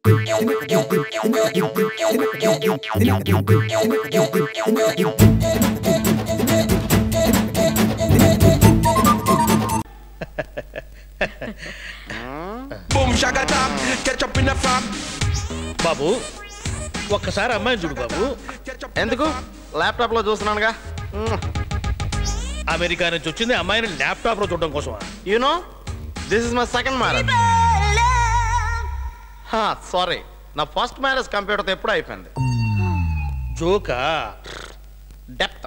బాబు ఒక్కసారి అమ్మాయిని చూడు బాబు. ఎందుకు? ల్యాప్టాప్ లో చూస్తున్నానుగా. అమెరికా నుంచి వచ్చింది అమ్మాయిని ల్యాప్టాప్ లో చూడడం కోసమా? You know this is my second marriage. Sorry, నా ఫస్ట్ మ్యారేజ్ కంప్యూటర్తో ఎప్పుడు అయిపోయింది. జోకా? డెప్త్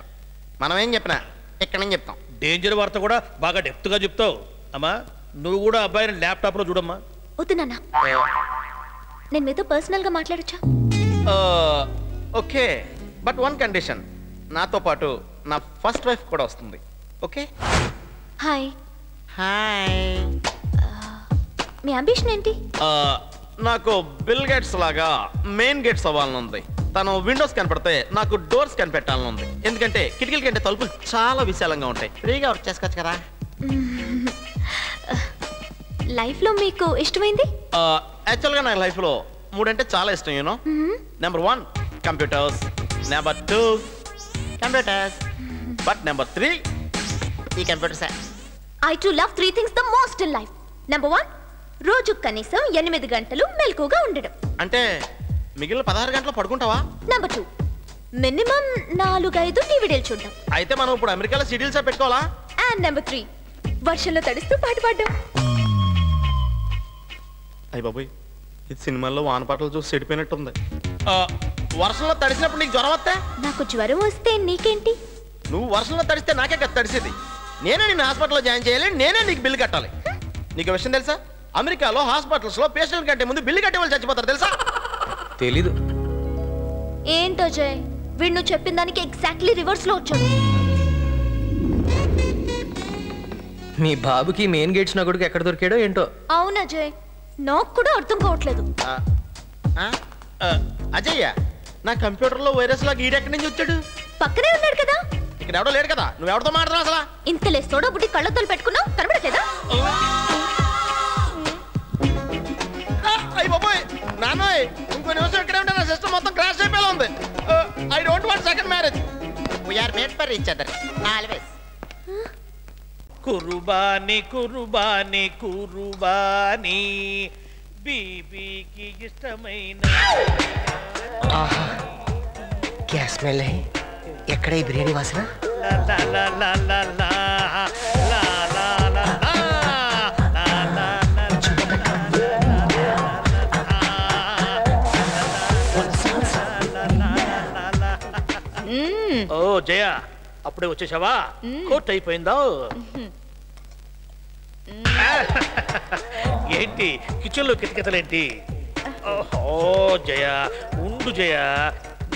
మనం ఏం చెప్పినా ఇక్కడ నేను చెప్తాం. డేంజర్ వార్త కూడా బాగా డెప్త్ గా చెప్తావు. అమ్మా నువ్వు కూడా అబ్బాయిని ల్యాప్టాప్ లో చూడమ్మా. వద్దు నాన్న, నేను మీతో పర్సనల్ గా మాట్లాడొచ్చా? Okay, but one condition. నాతో పాటు నా ఫస్ట్ వైఫ్ కూడా వస్తుంది. ఓకే? హాయ్. హాయ్. మీ అంబిషన్ ఏంటి? నాకు బిల్ గేట్స్ లాగా మెయిన్ గేట్స్ అవ్వాలనుంది. తను విండోస్ కనపడితే నాకు డోర్స్ కనిపెట్టాలనుంది. ఎందుకంటే కిటికీల కంటే తలుపులు చాలా విశాలంగా ఉంటాయి. ఫ్రీగా వర్క్ చేసుకోవచ్చు కదా. లైఫ్ లో మీకు ఇష్టమైంది? యాక్చువల్గా నా లైఫ్లో 3 అంటే చాలా ఇష్టం. You know, number 1 computers, number 2 computers, but number 3 ఈ computers. I too love 3 things the most in life. Number 1, రోజు కనీసం 8 గంటలు మెలకుగా ఉండడం. అంటే మిగిలిన 16 గంటలు పడుకుంటావా? Number 2, మినిమం 4-5 టీవీడీలు చూడడం. అయితే మనం ఇప్పుడు అమెరికాలో షెడ్యూల్స్ పెట్టుకోవాలా? And number 3, వర్షంలో తడుస్తూ పాట పాడడం. అయ్య బాబోయ్, ఇది సినిమాల్లో వాన పాటలు చూసి చెడిపోయినట్టుంది. వర్షంలో తడిసినప్పుడు నీకు జ్వరం వస్తే? నాకు జ్వరం వస్తే నీకేంటి? నువ్వు వర్షంలో తడిస్తే నాకే కదా తడిసేది. నేనే నిన్ను హాస్పిటల్లో జాయిన్ చేయాలి, నేనే నీకు బిల్లు కట్టాలి. నీకు విషయం తెలుసా? అమెరికాలో హాస్పిటల్స్ లో పేషెంట్ కంటే ముందు బిల్లు కట్టే వాళ్ళు చచ్చిపోతారు తెలుసా? తెలీదు. ఏంటో జయ్, వీడు నువ్వు చెప్పిన దానికి ఎగ్జాక్ట్లీ రివర్స్ లో వచ్చాడు. మీ బాబుకి మెయిన్ గేట్స్ నా కొడుకు ఎక్కడ దొరికాడో ఏంటో. అవునా జయ్, నాకు కూడా అర్థం కావట్లేదు. అజయ్య, నా కంప్యూటర్లో వైరస్ లాగా ఈడెక్కడి నుంచి వచ్చాడు? పక్కనే ఉన్నాడు కదా. ఇక్కడ ఎవడో లేడు కదా, నువ్వు ఎవరితో మాట్లాడుతున్నావు అసలు? ఇంతలే సోడా బుడ్డి కళ్ళతో పెట్టుకున్నావు, కనబడట్లేదా? అయ్యి బాబోయ్, నాన్నోయ్, ఇంకో నిమిషం ఇక్కడే ఉంటే నా సిస్టమ్ మొత్తం క్రాష్ అయిపోయేలా ఉంది. I don't want second marriage. We're made for each other always. కుర్బానీ కుర్బానీ కుర్బానీ బీబీకి ఇష్టమైన. గ్యాస్ స్మెల్ ఎక్కడ ఈ బిర్యానీ వాసన? ఓ జయ, అప్పుడే వచ్చేసావా? కోట్ అయిపోయిందా? ఏంటి కిచెన్ లో కితకితలేంటి? ఓ జయ, ఉండు జయ,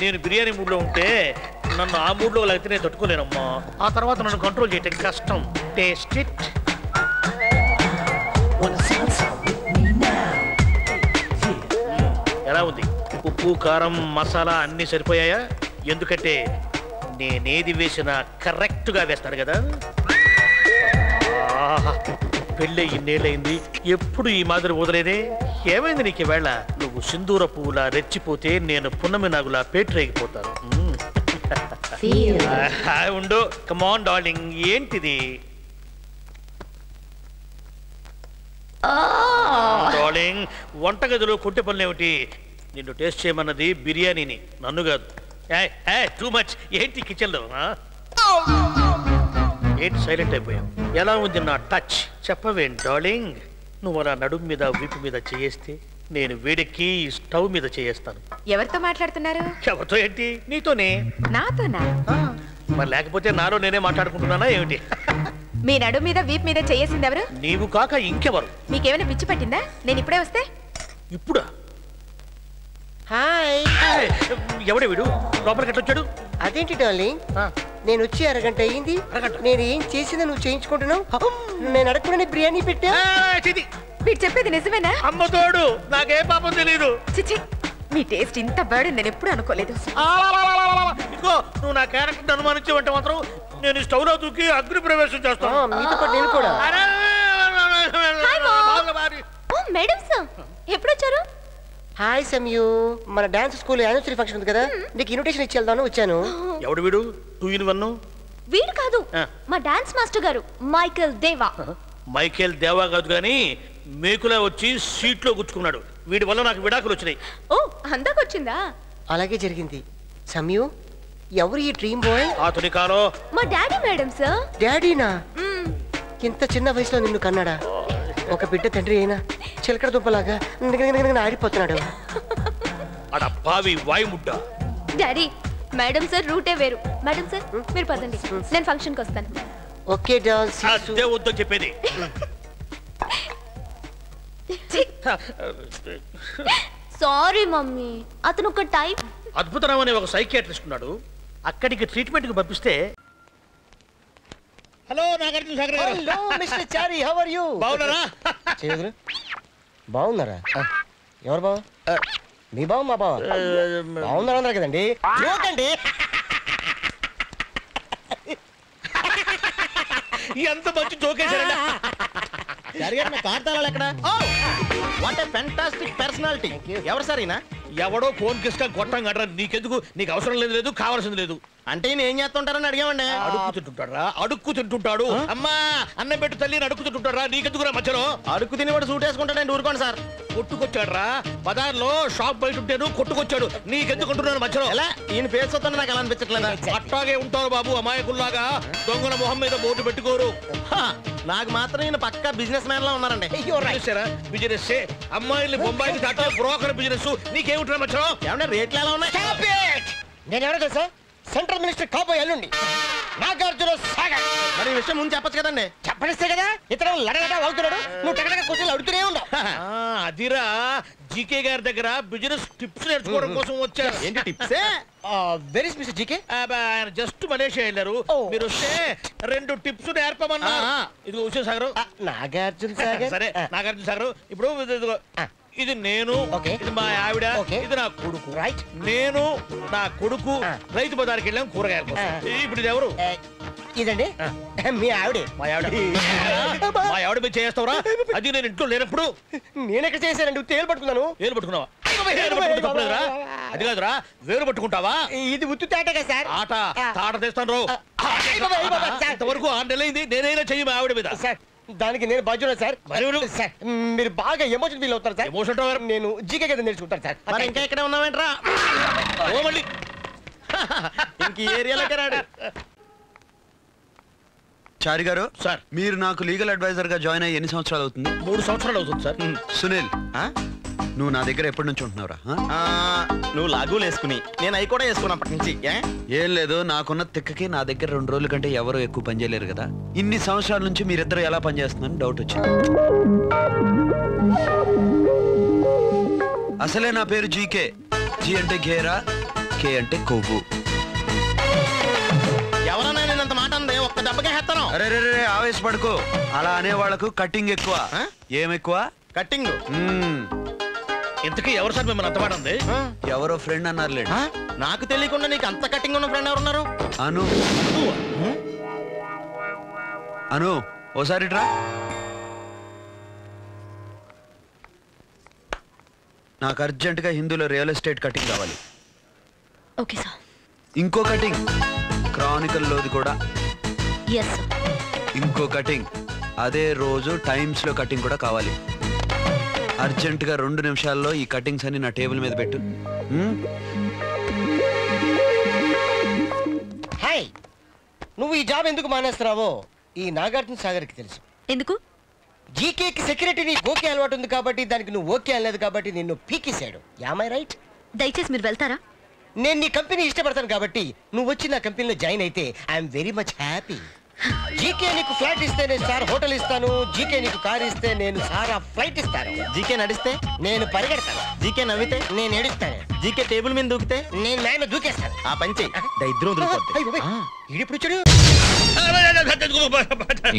నేను బిర్యానీ మూడ్ లో ఉంటే నన్ను ఆ మూడ్ లో లేకపోతే నేను తట్టుకోలేనమ్మా. ఆ తర్వాత నన్ను కంట్రోల్ చేయటం కష్టం. Taste it. ఎలా ఉంది? ఉప్పు కారం మసాలా అన్ని సరిపోయాయా? ఎందుకంటే నేనేది వేసినా కరెక్ట్గా వేస్తాను కదా. పెళ్ళి ఇన్నేళ్ళయింది, ఎప్పుడు ఈ మాదిరి వదిలేదే. ఏమైంది నీకు ఈవేళ? నువ్వు సింధూర పువ్వులా రెచ్చిపోతే నేను పున్నమి నాగులా పేటరేగిపోతాను. ఉండు, కమాన్ డార్లింగ్. ఏంటిది డార్లింగ్? వంటగదిలో కొట్టే పనులేమిటి? నిన్ను టేస్ట్ చేయమన్నది బిర్యానీని, నన్ను కాదు. Too much. ఏంటి కిచెన్లో? ఏంటి సైలెంట్ అయిపోయావు? ఎలా ఉంది నా టచ్? చెప్పవేం డార్లింగ్? నువ్వు అలా నడుము మీద వీపు మీద చేయేస్తే నేను వేడెక్కి స్టవ్ మీద చేయేస్తాను. ఎవరితో మాట్లాడుతున్నారు? ఎవరితో ఏంటి? నీతోనే. నాతోనా? మరి లేకపోతే నాలో నేనే మాట్లాడుకుంటున్నానా ఏమిటి? మీ నడుము మీద వీపు మీద చేసింది ఎవరు? నీవు కాక ఇంకెవరు? మీకేమైనా పిచ్చి పట్టిందా? నేను ఇప్పుడే వస్తే? ఇప్పుడా? హాయ్. ఎవడే వీడు? లోపలికి ఎట్లా వచ్చాడు? అదేంటి డార్లింగ్, నేను వచ్చి అరగంట అయ్యింది. నేను ఏం చేసిందో నువ్వు చేయించుకుంటున్నావు. నేను అడగకుండా బిర్యానీ పెట్టా. వీడు చెప్పేది నిజమేనా? అమ్మ తోడు, నాకే పాపం తెలీదు. చిచి, మీ టేస్ట్ ఇంత బర్డ్ నేను ఎప్పుడు అనుకోలేదు. ఇదిగో, నువ్వు నా క్యారెక్టర్ అనుమానించేవంటే మాత్రం నేను స్టవ్ లో దూకి అగ్ని ప్రవేశం చేస్తాను. మీతో పాటు నేను కూడా. మేడం సార్, ఎప్పుడు వచ్చారు? హాయ్ సమయు, మన డాన్స్ స్కూల్ యానివర్సరీ ఫంక్షన్ ఉంది కదా, నీకు ఇన్విటేషన్ ఇచ్చి వెళ్దామని వచ్చాను. ఎవడు వీడు 2 in 1? వీడు కాదు, మా డాన్స్ మాస్టర్ గారు మైకేల్ దేవా. మైకేల్ దేవా కాదు కానీ మేకులా వచ్చి సీట్లో గుచ్చుకున్నాడు. వీడి వల్ల నాకు విడాకులు వచ్చినాయి. ఓ అందాకొచ్చిందా? అలాగే జరిగింది. సమయు, ఎవరు ఈ డ్రీమ్ బాయ్? అతని కాలో మా డాడీ మేడం సార్. డాడీనా? ఇంత చిన్న వయసులో నిన్ను కన్నాడా? ఒక బిడ్డ తండ్రి అయినా చిలకడ దుంపలాగా ఆడిపోతున్నాడు. అడప్పావి వాయుముడ్డ. డాడీ, మేడం సార్ రూటే వేరు. మేడం సార్ మీరు పదండి, నేను ఫంక్షన్కి వస్తాను. Okay dance. అదే వద్దని చెప్పేది. సారీ మమ్మీ, అతను ఒక టైప్. అద్భుతరావు అనే ఒక సైకియాట్రిస్ట్ ఉన్నాడు, అక్కడికి ట్రీట్మెంట్కి పంపిస్తే. హలో నాగార్జున సాగర్ గారు. Hello mister Chari, how are you? బాగున్నారా? చేయదురు బాగున్నారా? ఎవరు బావ? మీ బావ మా బావ? బాగున్నారు అన్నారు కదండి. చూడండి ఎంత మంచి జోకేశారండి. ఎక్కడ? What a fantastic personality. ఎవరు సార్ ఈయన? ఎవడో ఫోన్ కిస్కా గొట్టం గట్రా, నీకెందుకు? నీకు అవసరం లేదు, కావాల్సింది లేదు. అంటే ఈయన ఏం చేస్తుంటారని అడిగామండి. అడుక్కు తింటుంటాడా? అడుక్కు తింటుంటాడు. అమ్మా అన్నం పెట్టు తల్లి అడుక్కు తింటుంటారా? నీకెందుకురా మధ్యలో? అడుక్కు తినేవాడు సూట్ వేసుకుంటాడండి, ఊరుకోండి సార్. కొట్టుకొచ్చాడ్రా, బజార్లో షాప్ బయట ఉంటేను కొట్టుకొచ్చాడు. నీకెందుకుంటున్నాను మధ్యలో? ఎలా ఈయన పేరు చూస్తుంటే నాకు ఎలా అనిపించట్లేదా? అట్టాగే ఉంటారు బాబు, అమాయకుల్లాగా. దొంగల మొహం మీద బోర్డు పెట్టుకోరు. నాకు మాత్రం ఈయన పక్కా బిజినెస్ మ్యాన్ లా ఉన్నారండి. బిజినెస్ అమ్మాయిల్ని బొంబాయికి దాటే బ్రోకర్ బిజినెస్. నీకేమిట్రా మధ్యలో? ఏమన్నా రేట్లు ఎలా ఉన్నాయి? నేను ఎవరో తెలుసా? సెంట్రల్ మినిస్టర్ కాబోయే అల్లుండి నాగార్జున సాగర్. మరి ఈ విషయం ముందు చెప్పచ్చు కదండి. చెప్పనిస్తే కదా ఇతర లడలడా వాగుతున్నాడు, నువ్వు టగటగ క్వశ్చన్లు అడుగుతూనే ఉన్నావు. అదిరా జీకే గారి దగ్గర బిజినెస్ టిప్స్ నేర్చుకోవడం కోసం వచ్చారు. ఏంటి tips? Where is mister GK? ఆయన జస్ట్ మలేషియా వెళ్ళారు. మీరు వస్తే 2 టిప్స్ నేర్పమన్నా. ఇదిగో ఉషా సాగర్. నాగార్జున సాగర్. సరే నాగార్జున సాగర్. ఇప్పుడు ఇదిగో, ఇది నేను, ఇది మా ఆవిడ, ఇది నా కొడుకు. రైట్. నేను నా కొడుకు రైతు బజార్కి వెళ్ళాం కూరగాయల కోసం. ఇప్పుడు ఇది ఎవరు? ఇదండి మీ ఆవిడే. మా ఆవిడ. మా ఆవిడ మీరు చేస్తావురా? అది నేను ఇంట్లో లేనప్పుడు. నేను ఎక్కడ చేశానండి? తేలు పట్టుకున్నాను. వేలు పట్టుకున్నావా? అది కాదురా, వేలు పట్టుకుంటావా? ఇది ఉత్తు తేటగా సార్. ఆట తాట తెస్తాను. ఇంతవరకు 6 నెలలైంది నేనైనా చెయ్యి మా ఆవిడ మీద. సార్ దానికి నేను బాధ్యున్నా సార్. సార్ మీరు బాగా ఎమోషన్ ఫీల్ అవుతారు సార్. ఎమోషన్ నేను జీకే కదా నేర్చుకుంటాను సార్. మరి ఇంకా ఎక్కడ ఉన్నావేంట్రా? ఓ మళ్ళీ ఇంక ఏరియాలోకి రాడు. చారి గారు సార్, మీరు నాకు లీగల్ అడ్వైజర్ గా జాయిన్ అయ్యి ఎన్ని సంవత్సరాలు అవుతుంది? 3 సంవత్సరాలు అవుతుంది సార్. సునీల్, నువ్వు నా దగ్గర ఎప్పటి నుంచి ఉంటున్నావురా? నువ్వు లాగులు వేసుకుని నేను అవి కూడా వేసుకున్నప్పటి నుంచి. ఏం లేదు, నాకున్న తిక్కకి నా దగ్గర 2 రోజుల కంటే ఎవరు ఎక్కువ పని చేయలేరు కదా. ఇన్ని సంవత్సరాల నుంచి మీరిద్దరు ఎలా పనిచేస్తున్నారని డౌట్ వచ్చింది. అసలే నా పేరు జీకే. జీ అంటే ఘేరా, కే అంటే కొవ్వు. ఎవరన్నా నేనంత మాట అందే ఒక్క దెబ్బకే హెత్తను. అరే రే రే, ఆవేశపడుకో. అలా అనే వాళ్ళకు కట్టింగ్ ఎక్కువ. ఏం ఎక్కువ? కట్టింగ్. ఇంతకీ ఎవరు సార్ మిమ్మల్ని అంతమాట ఉంది? ఎవరో ఫ్రెండ్ అన్నారులే. నాకు తెలియకుండా నీకు అంత కట్టింగ్ ఉన్న ఫ్రెండ్ ఎవరున్నారు? అను. అను ఓసారి రా. నాకు అర్జెంటుగా హిందూలో రియల్ ఎస్టేట్ కటింగ్ కావాలి. Okay sir. ఇంకో కటింగ్ క్రానికల్లోది కూడా. Yes sir. ఇంకో కటింగ్ అదే రోజు టైమ్స్ లో కటింగ్ కూడా కావాలి. అర్జెంటుగా 2 నిమిషాల్లో ఈ కటింగ్స్ అన్ని నా టేబుల్ మీద పెట్టు. హాయ్, నువ్వు ఈ జాబ్ ఎందుకు మానేస్తున్నావో ఈ నాగార్జున సాగర్కి తెలుసు. ఎందుకు? జీకేకి సెక్యూరిటీ నీకు ఓకే అలవాటు ఉంది కాబట్టి, దానికి నువ్వు ఓకే అనలేదు కాబట్టి నిన్ను పీకేశాడు. Am I right? దయచేసి మీరు వెళ్తారా? నేను నీ కంపెనీ ఇష్టపడతాను కాబట్టి నువ్వు వచ్చి నా కంపెనీలో జాయిన్ అయితే I'm very much happy. GK నీకు ఫ్లాట్ ఇస్తే నేను స్టార్ హోటల్ ఇస్తాను. జీకే నీకు కార్ ఇస్తే నేను సారా ఫ్లైట్ ఇస్తాను. జీకే నడిస్తే నేను పరిగెడతాను. జీకే నవ్వితే నేను ఏడుస్తాను. జీకే టేబుల్ మీద దూకితే నేను మేమ దూకేస్తాను. ఆ పంచి దైద్రం దూకొద్ది. ఈడిప్పుడు చూడు.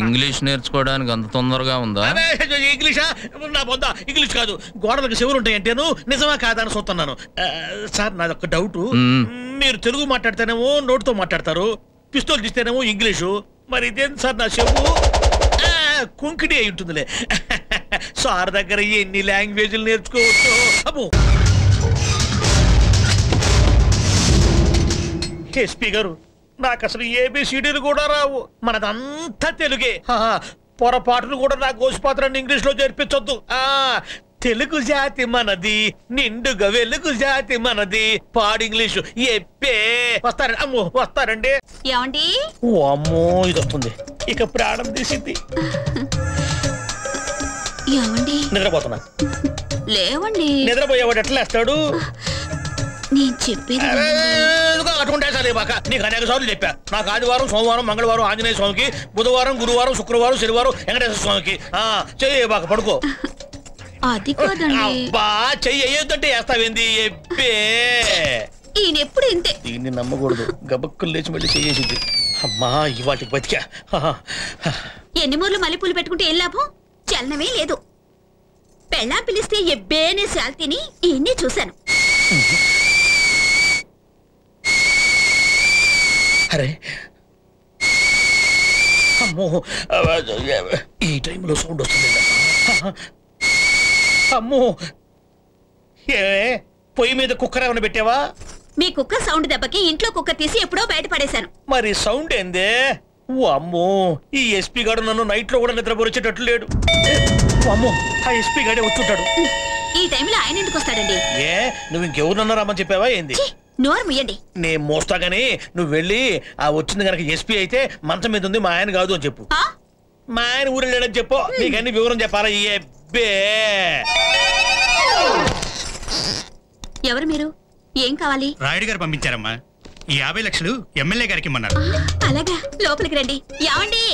ఇంగ్లీష్ నేర్చుకోవడానికి అంత తొందరగా ఉందా? ఇంగ్లీషా? నా పొందా ఇంగ్లీష్ కాదు, గోడలకు చెవులు ఉంటాయంటేను. నిజమా కాదా అని చూస్తున్నాను. సార్ నాది ఒక డౌట్. మీరు తెలుగు మాట్లాడితేనేమో నోటితో మాట్లాడతారు, పిస్తోల్ తీస్తేనేమో ఇంగ్లీషు. మరి ఇదేం సార్ నా చెవు కుంకిడి అయి ఉంటుందిలే. సార్ దగ్గర ఎన్ని లాంగ్వేజ్లు నేర్చుకోవచ్చు. అబ్బో ఎస్పీ గారు నాకు అసలు ఏబిసిడీలు కూడా రావు, మనదంతా తెలుగే. పొరపాటును కూడా నా గోసిపాత్రాన్ని ఇంగ్లీష్ లో చేర్పించొద్దు. తెలుగు జాతి మనది, నిండుగా వెలుగు జాతి మనది. పాడు ఇంగ్లీషు ఎప్పే. వస్తారండి అమ్మో, వస్తారండి. ఏమండి? ఓ అమ్మో, ఇది వస్తుంది ఇక ప్రాణం తీసింది. ఏమండి? నిద్రపోతున్నా. లేవండి. నిద్రపోయేవాడు ఎట్లా వేస్తాడు? నేను చెప్పేది అటువంటి సరే బాక నీకు అనేక సార్లు చెప్పా. నాకు ఆదివారం, సోమవారం, మంగళవారం ఆంజనేయ స్వామికి, బుధవారం, గురువారం, శుక్రవారం, శనివారం వెంకటేశ్వర స్వామికి. చెయ్యి బాక, పడుకో. అది కాదండి. అబ్బా, చెయ్యి అయ్యేదంటే వేస్తావేంది? ఎప్పే ఈయన ఎప్పుడు ఇంతే. దీన్ని నమ్మకూడదు. గబక్కులు లేచి మళ్ళీ చెయ్యేసింది. అమ్మా, ఇవాటికి బతికా. ఎన్ని మూర్లు మల్లెపూలు పెట్టుకుంటే ఏం లాభం? చలనమే లేదు. పెళ్ళా పిలిస్తే ఎబ్బేనే శాల్తీని ఈయన్ని చూశాను. అరే అమ్మో, ఈ టైంలో సౌండ్ వస్తుంది. అమ్మో, ఏ పొయ్యి మీద కుక్కర్ ఏమైనా పెట్టావా? మీ కుక్క సౌండ్ దెబ్బకి ఇంట్లో కుక్క తీసి ఎప్పుడో బయట పడేశాను. మరి సౌండ్ ఏందే? ఓ అమ్మో, ఈ ఎస్పీ గారు నన్ను నైట్ లో కూడా నిద్రపోచ్చేటట్లు లేడు. అమ్మో, ఆ ఎస్పీ గాడే వచ్చుంటాడు. ఈ టైంలో ఆయన ఎందుకు వస్తాడండి? ఏ, నువ్వు ఇంకెవరునన్నా రమ్మని చెప్పావా ఏంది? నోరు ముయ్యండి. నేను మోస్తాగాని నువ్వు వెళ్ళి ఆ వచ్చింది కనుక ఎస్పీ అయితే మంచం మీద ఉంది, మా ఆయన కాదు అని చెప్పు. మా ఆయన ఊరు వెళ్ళాడని చెప్పు. నీకన్నీ వివరం చెప్పాలా? ఎబ్బే. ఎవరు మీరు? ఏం కావాలి? రాయుడు గారు పంపించారమ్మా. ఈ 50 లక్షలు ఎమ్మెల్యే గారికి ఇమ్మన్నారు. అలాగా, లోపలికి రండి. ఏమండి,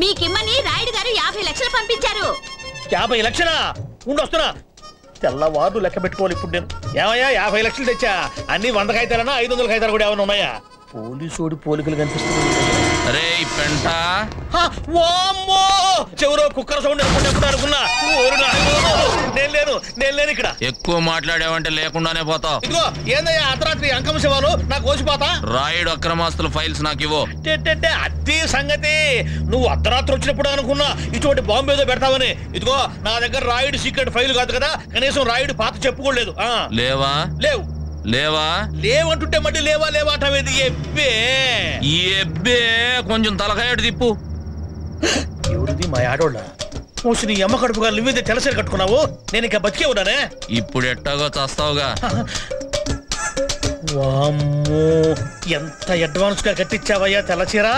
మీకిమ్మని రాయుడు గారు 50 లక్షలు పంపించారు. 50 లక్షలా? ఉండొస్తున్నా. తెల్లవారు లెక్క పెట్టుకోవాలి ఇప్పుడు నేను. ఏమయ్యా, 50 లక్షలు తెచ్చా. అన్ని 100 కాగితాలన్నా 500 కాగితాలు కూడా ఏమైనా ఉన్నాయా? పోలీసోడి పోలికలు కనిపిస్తుంది. అరే పెంట, చెవులో కుక్కర్ సౌండ్ అనుకున్నా. నేను లేను ఇక్కడ. ఎక్కువ మాట్లాడావంటే లేకుండానే పోతావు. ఇదిగో, ఏందయ్యా అర్ధరాత్రి అంకం శివాలు నాకు కోసిపోతా? రాయుడు అక్రమాస్తుల ఫైల్స్ నాకు ఇవ్వు. అదే సంగతి. నువ్వు అర్ధరాత్రి వచ్చినప్పుడు అనుకున్నా ఇటువంటి బాంబు ఏదో పెడతావని. ఇదిగో, నా దగ్గర రాయుడు సీక్రెట్ ఫైల్ కాదు కదా, కనీసం రాయుడు పాత చెప్పుకోలేదు. లేవా? లేవు. లేవా? లేవంటుంటే మళ్ళీ లేవా అంటావేది? ఎబ్బే ఎబ్బే, కొంచెం తలకాయడు తిప్పు. ఎవరిది? మా ఆడోళ్ళ. మోసి నీ అమ్మ కడుపుగా నువ్వేదే తెలసరి కట్టుకున్నావు. నేను ఇంకా బతికే ఉన్నానే. ఇప్పుడు ఎట్టాగో చేస్తావుగా. వామ్మో, ఎంత అడ్వాన్స్ గా కట్టించావయ్యా తెలచీరా.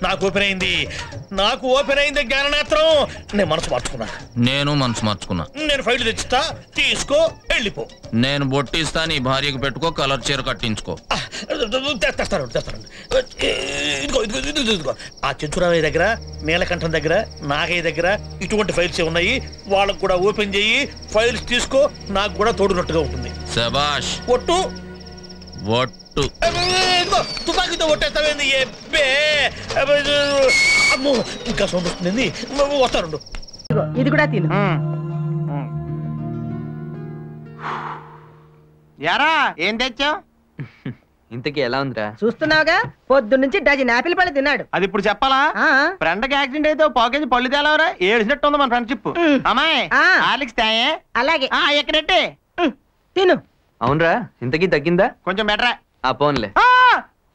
నాకు ఓపెన్ అయింది జ్ఞాననేత్రం. నేను మనసు మార్చుకున్నా. నేను మనసు మార్చుకున్నా. నేను ఫైల్ తెచ్చిస్తా, తీసుకో, వెళ్ళిపో. నేను బొట్టిస్తా, నీ భార్యకు పెట్టుకో, కలర్ చీర కట్టించుకో. తెస్తాను. ఇదిగో, ఆ చెంచురామయ్య దగ్గర, నీలకంఠం దగ్గర, నాగయ్య దగ్గర ఇటువంటి ఫైల్స్ ఉన్నాయి. వాళ్ళకు కూడా ఓపెన్ చెయ్యి, ఫైల్స్ తీసుకో. నాకు కూడా తోడునట్టుగా ఉంటుంది. శబాష్. ఒట్టు. తుపాకీతో ఒట్టేస్తావేంది? ఎబ్బే. అమ్మో, ఇంకా సౌండ్ వస్తుంది. వస్తాను. ఇది కూడా తిను. యారా, ఏం తెచ్చావు? ఇంతకీ ఎలా ఉందిరా? చూస్తున్నావుగా, పొద్దు నుంచి డజన్ యాపిల్ పళ్ళు తిన్నాడు. అది ఇప్పుడు చెప్పాలా? ఫ్రెండ్ కి యాక్సిడెంట్ అయితే పాకేజ్ పళ్ళు తేలవరా? ఏడిసినట్టు ఉంది మన ఫ్రెండ్షిప్. అమ్మాయి, ఆలిక్స్ తాయే. అలాగే. ఎక్కడెట్టే తిను. అవునరా, ఇంతకీ తగ్గిందా? కొంచెం బెటరా. ఆ పోన్లే.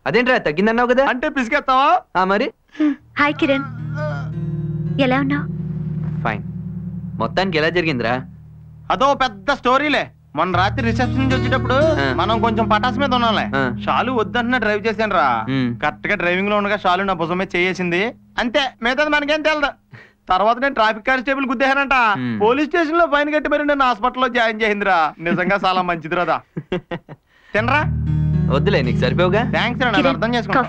అదేంట్రా, తగ్గిందన్నావు కదా? అంటే పిసికేస్తావా? మరి హాయ్ కిరణ్, ఎలా ఉన్నావు? ఫైన్. మొత్తానికి ఎలా జరిగిందిరా? అదో పెద్ద స్టోరీలే. మొన్న రాత్రి రిసెప్షన్ నుంచి వచ్చేటప్పుడు మనం కొంచెం పటాస్ మీద ఉన్నాంలే. షాలు వద్దంటున్నా డ్రైవ్ చేశాను రా. కరెక్ట్ గా డ్రైవింగ్ లో ఉండగా షాలు నా భుజం మీద చేసింది. అంతే, మిగతాది మనకేం తెలదు. తర్వాత నేను ట్రాఫిక్ కానిస్టేబుల్ గుద్దేహానంట. పోలీస్ స్టేషన్ లో ఫైన్ కట్టి మరి నన్ను హాస్పిటల్లో జాయిన్ చేసిందిరా. నిజంగా చాలా మంచిదిరాదా. తినరా? వద్దులే, నీకు సరిపోవుగా. థ్యాంక్స్ రా, నన్ను అర్థం చేసుకో.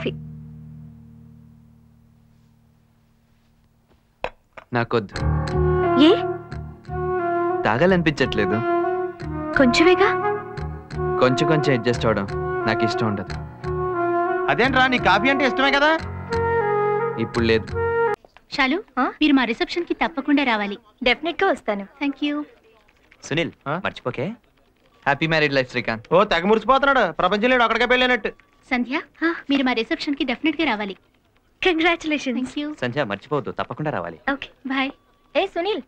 నాకొద్దు. ఏ? తాగాలనిపించట్లేదు. కొంచెమేగా. కొంచెం అడ్జస్ట్ అవడం నాకు ఇష్టం ఉండదు. అదేంట్రా, నీ కాఫీ అంటే ఇష్టమే కదా? ఇప్పుడు లేదు. షాలు, మీరు మా రిసెప్షన్ కి తప్పకుండా రావాలి. డెఫినెట్ గా వస్తాను. Thank you. సునీల్, మర్చిపోకే. Happy married life Srikanth. ఓ, తెగ మురిసిపోతున్నాడు. ప్రపంచం లేడు, అక్కడికే వెళ్ళినట్టు. సంధ్య, మీరు మా రిసెప్షన్ కి డెఫినెట్ గా రావాలి. కంగ్రాచులేషన్స్. Thank you. సంధ్య, మర్చిపోవద్దు, తప్పకుండా రావాలి. Okay, bye. ఏ సునీల్,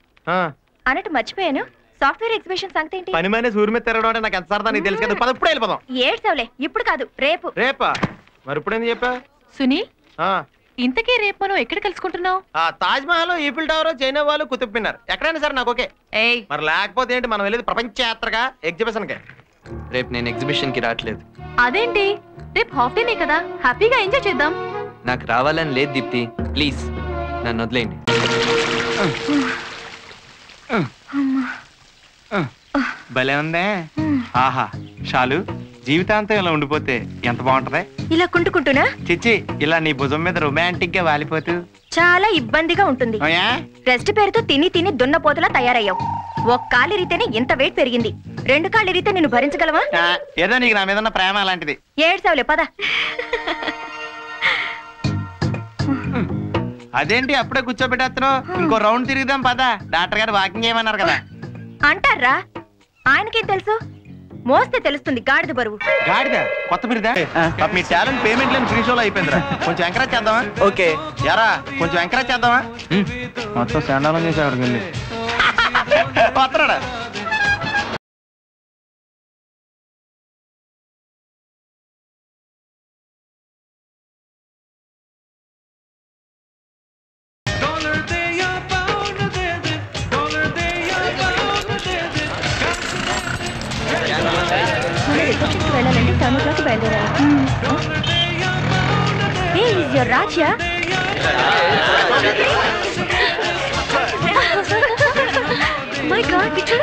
అన్నట్టు మర్చిపోయాను. సాఫ్ట్వేర్ ఎగ్జిబిషన్ సంగతి ఏంటి? పని మానే సూర్య మీద తిరగడం అంటే నాకు ఎంత సరదా నీకు తెలుసు కదా. పద ఇప్పుడే వెళ్ళిపోదాం. ఏడ్చావులే, ఇప్పుడు కాదు రేపు. రేపా? మరి ఇప్పుడేంది చెప్పా? సునీల్, ఇంతకీ రేపు మనం ఎక్కడ కలుసుకుంటున్నావు? Taj Mahal, Eiffel tower, China వాళ్ళు, కుతుబ్ మినార్ ఎక్కడైనా సరే నాకు ఓకే. మరి లేకపోతే ఏంటి, మనం వెళ్ళేది ప్రపంచ యాత్రగా ఎగ్జిబిషన్ కి. రేపు నేను ఎగ్జిబిషన్ కి రావట్లేదు. అదేంటి, రేపు హాఫ్ డేనే కదా, హ్యాపీగా ఎంజాయ్ చేద్దాం. నాకు రావాలని లేదు దీప్తి, ప్లీజ్ నన్ను వదిలేయండి. భలే ఉందే. ఆహా షాలు, జీవితాంతం ఇలా ఉండిపోతే ఎంత బాగుంటది. ఇలా కుంటుకుంటున్నా చిచ్చి, ఇలా నీ భుజం మీద రొమాంటిక్ గా వాలిపోతూ చాలా ఇబ్బందిగా ఉంటుంది. రెస్ట్ పేరుతో తిని తిని దున్నపోతలా తయారయ్యావు. ఒక కాలు ఇరితేనే ఇంత వెయిట్ పెరిగింది, 2 కాళ్ళు ఇరితే నిన్ను భరించగలవా? ఏదో నీకు నా మీద ఉన్న ప్రేమ అలాంటిది. ఏడ్సావులే, పద. అదేంటి అప్పుడే కూర్చోబెట్టేస్తున్నావు? ఇంకో రౌండ్ తిరుగుదాం పద. డాక్టర్ గారు వాకింగ్ చేయమన్నారు కదా. అంటారా? ఆయనకేం తెలుసు? మోస్తే తెలుస్తుంది గాడిద బరువు. గాడిద కొత్త బిరుదా? మీ టాలెంట్ పేమెంట్ లేని ఫ్రీ షోలో అయిపోయిందిరా. కొంచెం ఎంకరేజ్ చేద్దామా? ఓకే యారా, కొంచెం ఎంకరేజ్ చేద్దామా? మొత్తం శాండాలం చేసి అక్కడికి వెళ్ళి వస్తున్నాడా? వెళ్ళాలంటే 7 o'clock బయలుదేరాలి. Hey, is your Raj here? My God, Pichu.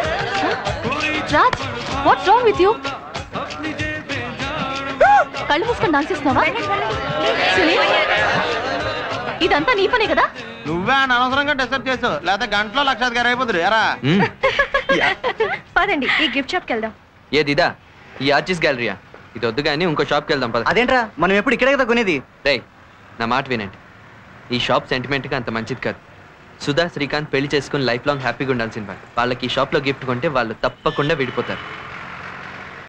Raj, what's wrong with you? కళ్ళు మూసుకొని డాన్స్ చేస్తున్నావా? ఇదంతా నీ పనే కదా? నువ్వే అనవసరంగా డిస్టర్బ్ చేసావు, లేకపోతే గంటలో 1,00,000 అయిపోతుంది. ఎరా పదండి, ఈ గిఫ్ట్ షాప్కి వెళ్దాం. ఏదిదా? ఈ ఆర్టిస్ట్ గ్యాలరీయా? ఇది వద్దు కానీ ఇంకో షాప్కి వెళ్దాం పద. అదేంట్రా, మనం ఎప్పుడు ఇక్కడే కదా కొనేది. రేయ్, నా మాట వినండి. ఈ షాప్ సెంటిమెంట్గా అంత మంచిది కాదు. సుధా, శ్రీకాంత్ పెళ్లి చేసుకుని లైఫ్ లాంగ్ హ్యాపీగా ఉండాల్సిన వాళ్ళు. వాళ్ళకి ఈ షాప్లో గిఫ్ట్ కొంటే వాళ్ళు తప్పకుండా విడిపోతారు.